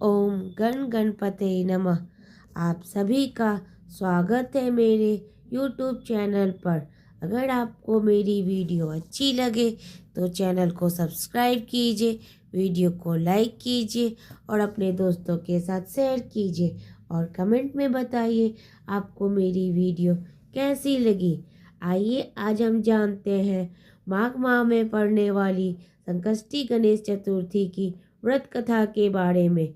ओम गण गणपते नमः। आप सभी का स्वागत है मेरे YouTube चैनल पर। अगर आपको मेरी वीडियो अच्छी लगे तो चैनल को सब्सक्राइब कीजिए, वीडियो को लाइक कीजिए और अपने दोस्तों के साथ शेयर कीजिए और कमेंट में बताइए आपको मेरी वीडियो कैसी लगी। आइए आज हम जानते हैं माघ माह में पड़ने वाली संकष्टी गणेश चतुर्थी की व्रत कथा के बारे में।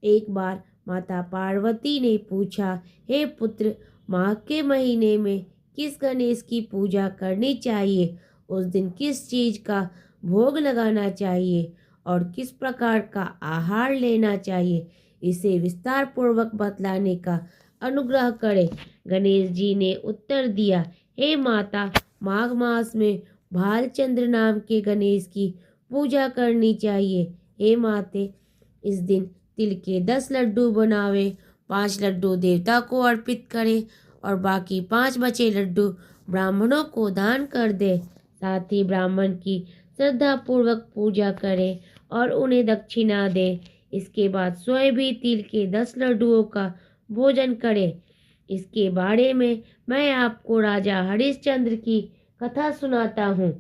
एक बार माता पार्वती ने पूछा, हे पुत्र, माघ के महीने में किस गणेश की पूजा करनी चाहिए? उस दिन किस चीज का भोग लगाना चाहिए और किस प्रकार का आहार लेना चाहिए? इसे विस्तार पूर्वक बतलाने का अनुग्रह करें। गणेश जी ने उत्तर दिया, हे माता, माघ मास में भालचंद्र नाम के गणेश की पूजा करनी चाहिए। हे माते, इस दिन तिल के 10 लड्डू बनावे, 5 लड्डू देवता को अर्पित करें और बाकी 5 बचे लड्डू ब्राह्मणों को दान कर दे। साथ ही ब्राह्मण की श्रद्धा पूर्वक पूजा करें और उन्हें दक्षिणा दे। इसके बाद स्वयं भी तिल के 10 लड्डुओं का भोजन करें। इसके बारे में मैं आपको राजा हरिश्चंद्र की कथा सुनाता हूँ।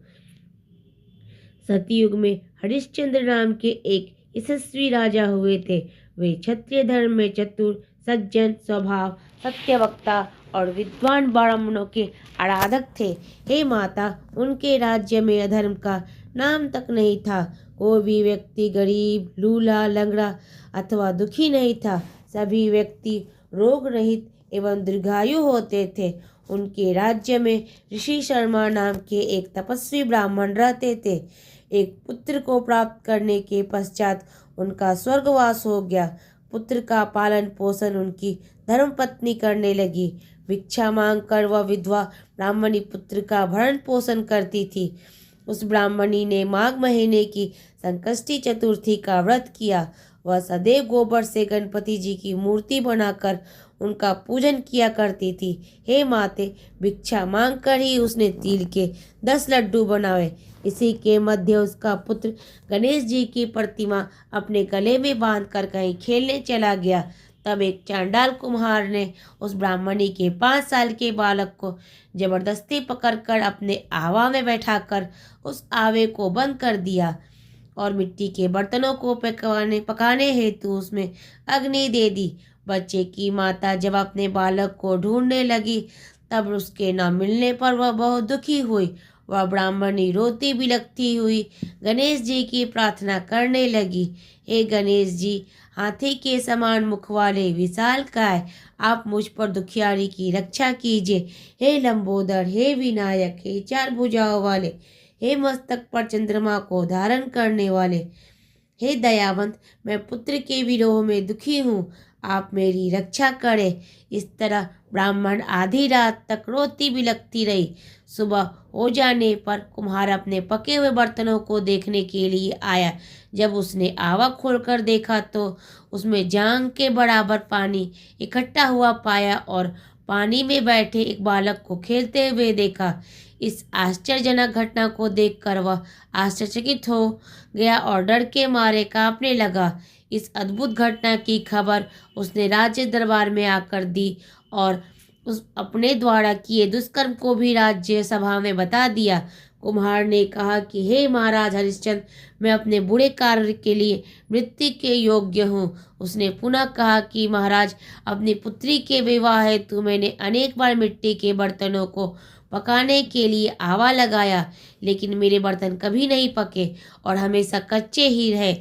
सतयुग में हरिश्चंद्र नाम के एक यशस्वी राजा हुए थे। वे क्षत्रिय धर्म में चतुर, सज्जन स्वभाव, सत्यवक्ता और विद्वान ब्राह्मणों के आराधक थे। हे माता, उनके राज्य में अधर्म का नाम तक नहीं था। कोई भी व्यक्ति गरीब, लूला, लंगड़ा अथवा दुखी नहीं था। सभी व्यक्ति रोग रहित एवं दीर्घायु होते थे। उनके राज्य में ऋषि शर्मा नाम के एक तपस्वी ब्राह्मण रहते थे। एक पुत्र को प्राप्त करने के पश्चात उनका स्वर्गवास हो गया। पुत्र का पालन पोषण उनकी धर्मपत्नी करने लगी। भिक्षा मांगकर वह विधवा ब्राह्मणी पुत्र का भरण पोषण करती थी। उस ब्राह्मणी ने माघ महीने की संकष्टी चतुर्थी का व्रत किया। वह सदैव गोबर से गणपति जी की मूर्ति बनाकर उनका पूजन किया करती थी। हे माते, भिक्षा मांगकर ही उसने तिल के 10 लड्डू बनाए। इसी के मध्य उसका पुत्र गणेश जी की प्रतिमा अपने गले में बांधकर कहीं खेलने चला गया। तब एक चांडाल कुम्हार ने उस ब्राह्मणी के 5 साल के बालक को जबरदस्ती पकड़कर अपने आवा में बैठाकर उस आवे को बंद कर दिया और मिट्टी के बर्तनों को पकाने हेतु उसमें अग्नि दे दी। बच्चे की माता जब अपने बालक को ढूंढने लगी तब उसके न मिलने पर वह बहुत दुखी हुई। वह ब्राह्मणी रोती बिलखती हुई गणेश जी की प्रार्थना करने लगी, हे गणेश जी, हाथी के समान मुख वाले विशालकाय, आप मुझ पर दुखियारी की रक्षा कीजिए। हे लंबोदर, हे विनायक, हे 4 भुजाओं वाले, हे मस्तक पर चंद्रमा को धारण करने वाले, हे दयावंत, मैं पुत्र के विरोह में दुखी हूँ, आप मेरी रक्षा करें। इस तरह ब्राह्मण आधी रात तक रोती बिलखती रही। सुबह हो जाने पर कुम्हार अपने पके हुए बर्तनों को देखने के लिए आया। जब उसने आवा खोलकर देखा तो उसमें जांग के बराबर पानी इकट्ठा हुआ पाया और पानी में बैठे एक बालक को खेलते हुए देखा। इस आश्चर्यजनक घटना को देखकर वह आश्चर्यचकित हो गया और डर के मारे कांपने लगा। इस अद्भुत घटना की खबर उसने राज्य दरबार में आकर दी और उस अपने द्वारा किए दुष्कर्म को भी राज्य सभा में बता दिया। कुम्हार ने कहा कि हे महाराज हरिश्चंद्र, मैं अपने बुरे कार्य के लिए मृत्यु के योग्य हूँ। उसने पुनः कहा कि महाराज, अपनी पुत्री के विवाह हेतु मैंने अनेक बार मिट्टी के बर्तनों को पकाने के लिए आवा लगाया, लेकिन मेरे बर्तन कभी नहीं पके और हमेशा कच्चे ही रहे।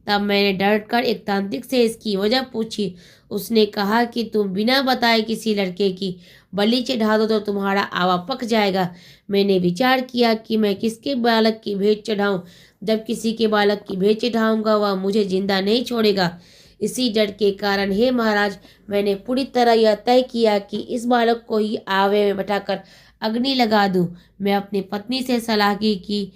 तब मैंने डरकर एक तांत्रिक से इसकी वजह पूछी। उसने कहा कि तुम बिना बताए किसी लड़के की बलि चढ़ा दो तो तुम्हारा आवा पक जाएगा। मैंने विचार किया कि मैं किसके बालक की भेंट चढ़ाऊं। जब किसी के बालक की भेंट चढ़ाऊंगा वह मुझे जिंदा नहीं छोड़ेगा। इसी डर के कारण हे महाराज, मैंने पूरी तरह यह तय किया कि इस बालक को ही आवे में बैठाकर अग्नि लगा दूं। मैं अपनी पत्नी से सलाह की कि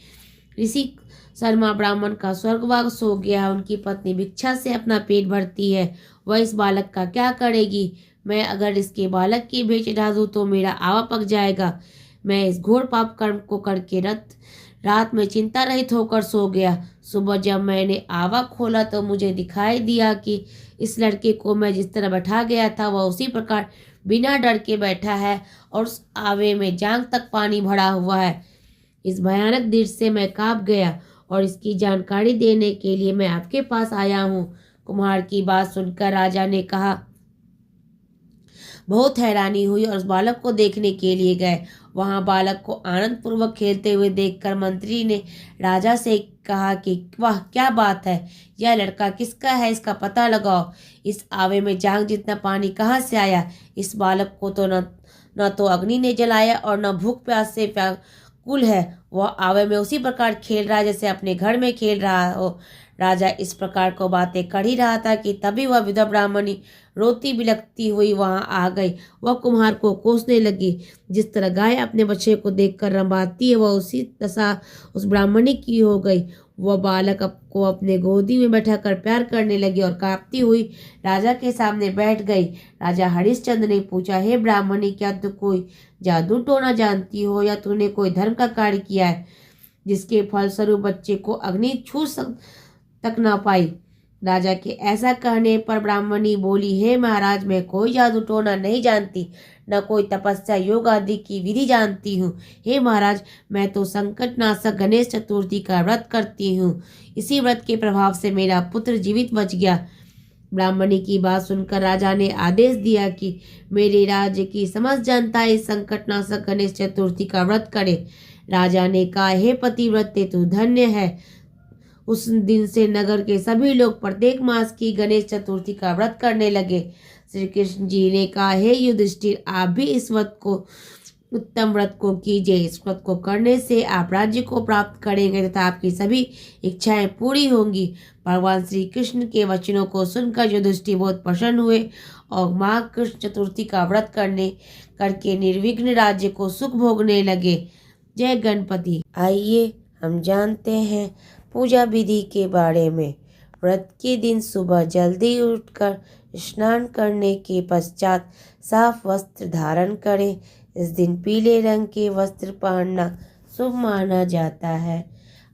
ऋषि शर्मा ब्राह्मण का स्वर्गवास हो गया। उनकी पत्नी भिक्षा से अपना पेट भरती है, वह इस बालक का क्या करेगी? मैं अगर इसके बालक की भेंट चढ़ा दूं तो मेरा आवा पक जाएगा। मैं इस घोर पाप कर्म को करके रात में चिंता रहित होकर सो गया। सुबह जब मैंने आवा खोला तो मुझे दिखाई दिया कि इस लड़के को मैं जिस तरह बैठा गया था वह उसी प्रकार बिना डर के बैठा है और उस आवे में जांघ तक पानी भरा हुआ है। इस भयानक दृश्य से मैं कांप गया और इसकी जानकारी देने के लिए मैं आपके पास आया हूँ। कुम्हार की बात सुनकर राजा ने कहा, बहुत हैरानी हुई और उस बालक को देखने के लिए गए। वहां बालक को आनंद पूर्वक खेलते हुए देखकर मंत्री ने राजा से कहा कि वाह, क्या बात है, यह लड़का किसका है, इसका पता लगाओ। इस आवे में जांघ जितना पानी कहाँ से आया? इस बालक को तो न तो अग्नि ने जलाया और न भूख प्यास से व्याकुल है। वह आवे में उसी प्रकार खेल रहा है जैसे अपने घर में खेल रहा हो। राजा इस प्रकार को बातें कर ही रहा था कि तभी वह विधवा ब्राह्मणी रोती बिलखती हुई वहां आ गई। वह कुम्हार को कोसने लगी। जिस तरह गाय अपने बच्चे को देखकर रंभाती है वह उसी दशा उस ब्राह्मणी की हो गई। वह बालक को अपने गोदी में बैठाकर प्यार करने लगी और कांपती हुई राजा के सामने बैठ गई। राजा हरिश्चंद्र ने पूछा, हे ब्राह्मणी, क्या तू कोई जादू टोना जानती हो या तूने कोई धर्म का कार्य किया है जिसके फलस्वरूप बच्चे को अग्नि छू तक ना पाई? राजा के ऐसा कहने पर ब्राह्मणी बोली, हे महाराज, मैं कोई जादू टोना नहीं जानती, न कोई तपस्या योग आदि की विधि जानती हूँ। हे महाराज, मैं तो संकट नाशक गणेश चतुर्थी का व्रत करती हूँ। इसी व्रत के प्रभाव से मेरा पुत्र जीवित बच गया। ब्राह्मणी की बात सुनकर राजा ने आदेश दिया कि मेरे राज्य की समस्त जनता इस संकट नाशक गणेश चतुर्थी का व्रत करे। राजा ने कहा, हे पतिव्रते, तू धन्य है। उस दिन से नगर के सभी लोग प्रत्येक मास की गणेश चतुर्थी का व्रत करने लगे। श्री कृष्ण जी ने कहा, हे युधिष्ठिर, आप भी इस उत्तम व्रत को कीजिए। इस व्रत को करने से आप राज्य को प्राप्त करेंगे तथा आपकी सभी इच्छाएं पूरी होंगी। भगवान श्री कृष्ण के वचनों को सुनकर युधिष्ठिर बहुत प्रसन्न हुए और माँ कृष्ण चतुर्थी का व्रत करके निर्विघ्न राज्य को सुख भोगने लगे। जय गणपति। आइए हम जानते हैं पूजा विधि के बारे में। व्रत के दिन सुबह जल्दी उठकर स्नान करने के पश्चात साफ वस्त्र धारण करें। इस दिन पीले रंग के वस्त्र पहनना शुभ माना जाता है।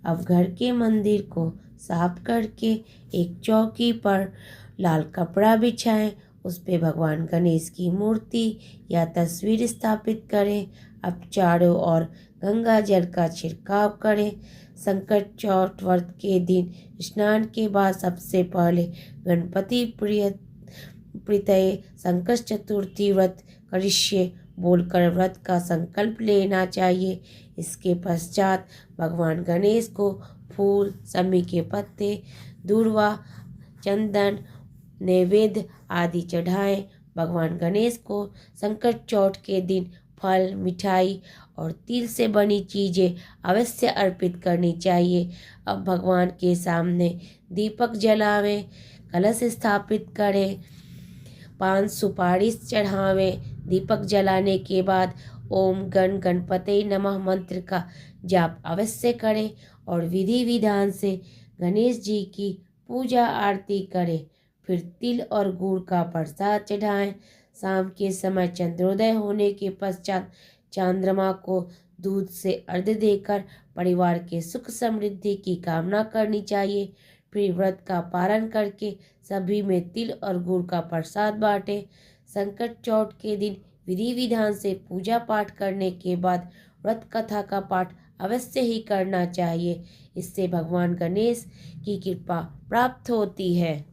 अब घर के मंदिर को साफ करके एक चौकी पर लाल कपड़ा बिछाएं। उस पे भगवान गणेश की मूर्ति या तस्वीर स्थापित करें। अब चारों ओर गंगा जल का छिड़काव करें। संकट चौथ व्रत के दिन स्नान के बाद सबसे पहले गणपति प्रीतये संकट चतुर्थी व्रत करिष्ये बोलकर व्रत का संकल्प लेना चाहिए। इसके पश्चात भगवान गणेश को फूल, समी के पत्ते, दूर्वा, चंदन, नैवेद्य आदि चढ़ाएं। भगवान गणेश को संकट चौथ के दिन फल, मिठाई और तिल से बनी चीज़ें अवश्य अर्पित करनी चाहिए। अब भगवान के सामने दीपक जलावें, कलश स्थापित करें, पान सुपारी चढ़ावें। दीपक जलाने के बाद ओम गण गणपते नमः मंत्र का जाप अवश्य करें और विधि विधान से गणेश जी की पूजा आरती करें। फिर तिल और गुड़ का प्रसाद चढ़ाएं। शाम के समय चंद्रोदय होने के पश्चात चंद्रमा को दूध से अर्घ्य देकर परिवार के सुख समृद्धि की कामना करनी चाहिए। फिर व्रत का पालन करके सभी में तिल और गुड़ का प्रसाद बांटें। संकट चौथ के दिन विधि विधान से पूजा पाठ करने के बाद व्रत कथा का पाठ अवश्य ही करना चाहिए। इससे भगवान गणेश की कृपा प्राप्त होती है।